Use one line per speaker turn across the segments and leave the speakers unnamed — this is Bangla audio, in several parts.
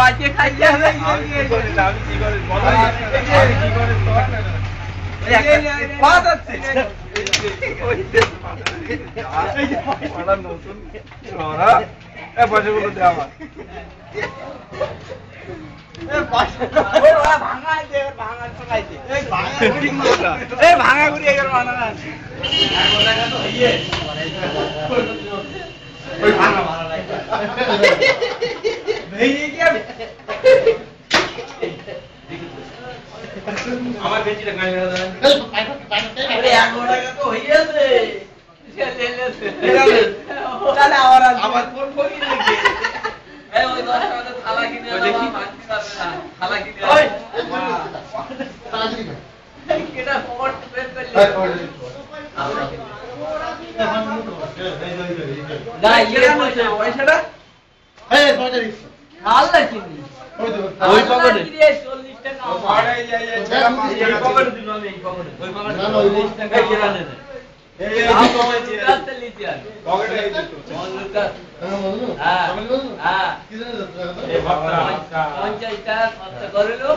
বাঁচিয়ে খাইয়ে
আমি কি করে বলো আমি কি করে নতুন পয়সাগুলো দে আমার ভাঙা করি আমার বেশিটা গাড়ি তো হয়ে গেছে আবার ফোন ফোন ওই 10 টাকা থালা কিনে দেখি থালা কিনে কেটা ফোন প্রেস করলি না ইয়ে বলছে পয়সাটা এই পয়সা দিস আল্লাহ কিনি ওই পকেটে 40 টাকা আরে এই পকেটে দিল আমি এই পকেটে ওই পকেটে 40 টাকা কেনা নে এই পকেটে রাস্তা লিতে আর পকেটে এই দিত হ্যাঁ হ্যাঁ কি জানো এই বাবা 50 টাকা খরচ করিলো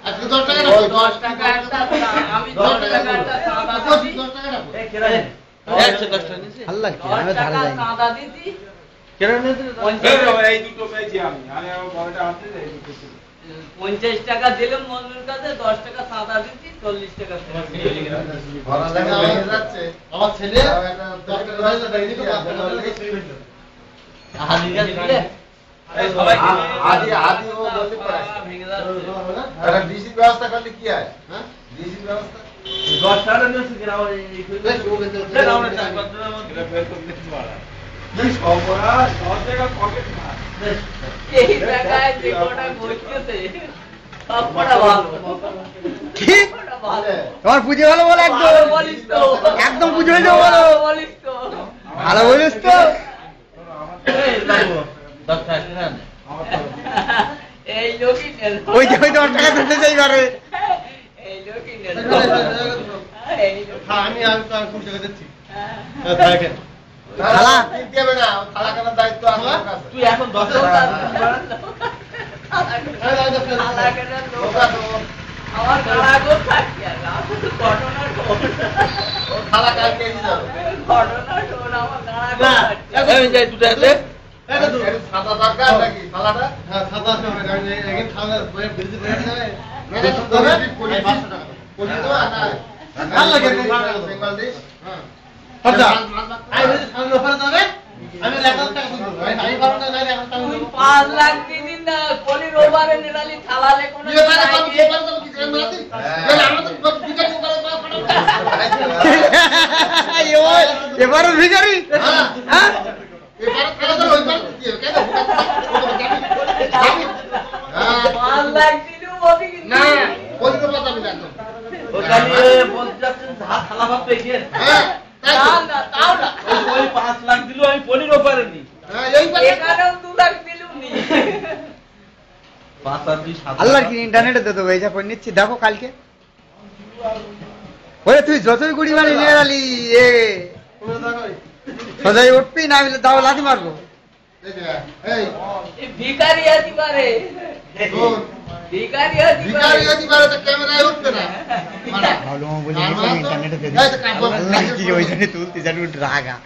আজকে 10 টাকা রাখো 10 টাকা একটা আমি 10 টাকা একটা সাদা দিছি 10 টাকা রাখো এই কেনা নে 110 টাকা নিছি আল্লাহ কি আমি ধারে যাই সাদা দিছি কেন নিতে 50 এই দুটো পেয়েছি আমি আমার পকেটে আছে এই দুটো 50 টাকা দিলাম মন্দির কাছে 10 টাকা সাদা দিছি 40 টাকা ভরা টাকা হয়ে যাচ্ছে আমার ছেলে 10 টাকা দিয়ে দিই আদি দিলে এই সবাই আদি ও বলতে পারে ভেঙে যাচ্ছে আরে ডিসি ব্যবস্থা করলে কি হয় হ্যাঁ ডিসি ব্যবস্থা 10 টাকা নিয়ে গেলাম এই কইতে রাউন্ড টাকা কতর মধ্যে ফেল করতে পারা এই সবরা 10 টাকা পকেট মার এই টাকায় যে কোটা বইতেছে সবটা ভালো কি তোমার পুজো ভালো বল একদম বলিস তো একদম পুজো হলো বলো বলিস তো ভালো বলিস তো এই লাগো 10 টাকা না এই লোকই নেল ওই যে 10 টাকা দিতে যাই ঘরে এই লোকই নেল এই হ্যাঁ আমি তো 20 টাকা দিচ্ছি হ্যাঁ দেখেন থালা কিনতে হবে না থালা কেনার দায়িত্ব আমার কাছে তুই এখন 10 টাকা থালা কেনার লোক আমার থালা গো থাকি আর ঘটনা ও থালা কালকে এসে যাবে ঘটনা শোন আমার থালা গো এই যাই দুটো আছে এই তো সাদা দরকার নাকি থালাটা হ্যাঁ সাদা আছে আমি এখন থালা বয়ে বিরতি করে যাবে মেরে তো দেবে 500 টাকা কোটি তো না ভাল লাগে বেঙ্গল দিস হ্যাঁ আচ্ছা আই বলি সামনে অফার দেবে আমি 1 লাখ টাকা দেব আমি পারবো না না 1 লাখ টাকা দেব 5 লাখ দিন না কোনি রোবারে নিরালি থালালে কোন কি পারে তো কি পারে তো কি করে মারাতি তাহলে আমরা তো ভিখারি করে এবারে ভিখারি হ্যাঁ এবারে থালা তো ওই পারে কি কেন 5 লাখ দিলু ওবি কি না কোনি তো পাতা না ও খালি বলতে যাচ্ছেন থালা ভাব পেয়ে হ্যাঁ না তাও না ওই 5 লাখ দিলো আমি পনির ওপারে নি হ্যাঁ এই এখানেও 2 লাখ দিলুম নি 5 আর 2 7 আল্লাহর কি ইন্টারনেটে দে দেবো এই যা ফোন নিচ্ছি দেখো কালকে ওরে তুই যতই গুড়ি মারি নিয়ে আলি এ সজাই উঠবি না হলে দাও লাথি মারবো এই ভিখারি আদি পারে ভিখারি আদি পারে তো ক্যামেরায় উঠবে না ভালো বলি ইন্টারনেটে দে দে আল্লাহ কি ওই জন্য তুলতে জানি রাগা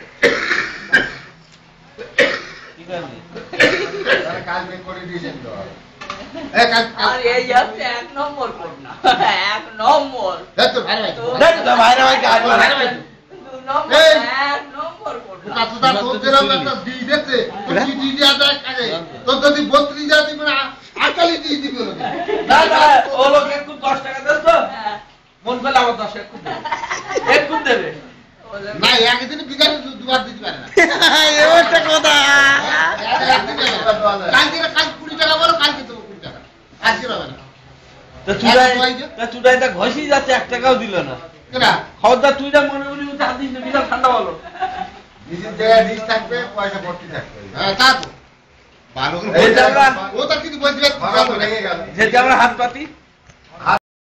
কি করবি তাহলে কাল বের করে দিয়েছেন তো এই কাল আর এই যাচ্ছে 1 নম্বর কোড না 1 নম্বর দেখ তো ভাই ভাই ভাই কাজ ভাই 2 নম্বর 1 নম্বর কোড কাটুটা তোদের একটা দি দিতে তো দি দেয়া যায় কাজে তো যদি 32 জাতি মানে আকালি দি দিবে না না ও লোক একটু 10 টাকা দেন তো মন ফেলে আমার 10 এক কোন দেবে না একদিন বিকালে দুবার দিতে পারে না এইটা কথা কালকে 20 টাকা বলো কালকে তো 20 টাকা আজকে হবে না তো চুড়াইটা ঘষি যাচ্ছে 1 টাকাও দিল না কেন খাওয়া তুই যা মনে মনে চাপ দিস না বিশাল ঠান্ডা বলো নিজের জায়গায় ডিশ থাকবে পয়সা ভর্তি থাকবে হ্যাঁ তা তো ভালো করে ও তো কিছু বলতে যেতে আমরা হাত পাতি